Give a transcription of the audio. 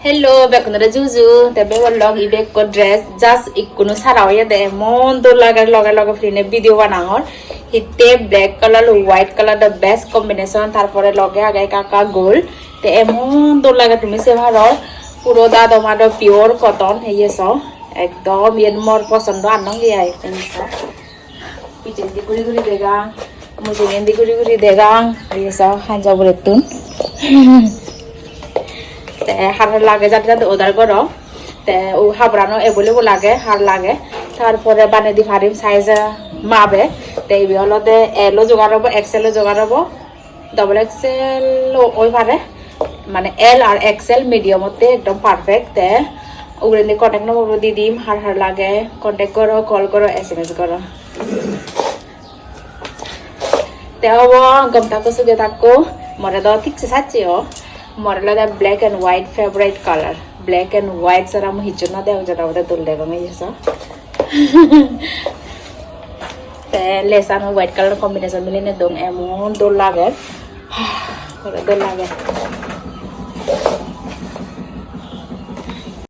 Hello, back on the Juju. The baby log ibek ko dress just ikuno sarao ya de mon do laga free video banangor. Hitte black color white color the best combination tarpore loge agai kaka gold. Te emon do laga tumi se bharor puro da tomado pure cotton heye so ekdom yen mor posondo anong ge ai pensa. Pichen di guri guri degang, mujungen di guri guri degang heye so hanja buretun. হার লাগে যাতে যাতে ওদার করো ও হাবরানো available লাগে হার লাগে তারপরে বানিয়ে দি পারিম size মাপে এই হলতে এলও জোগাড় হবো এক্সেলও জোগাড় হবো ডবল এক্সেল ওই পারে মানে এল আর এক্সেল মিডিয়ামতে একদম পারফেক্ট ওগুলো দিয়ে কন্ট্যাক্ট নম্বর দিয়ে দিম হার হার লাগে কন্ট্যাক্ট করো কল করো SMS করো তে হবো গমতা কো সুগে থাকো মরে দাও ঠিক সে সাচ্চিও Morala da black and white favorite color. Black and white sara mo hichuna de jara oda dul dego me yesa. Te lesan white color combination miline dong emon dul lage. Ora dul lage.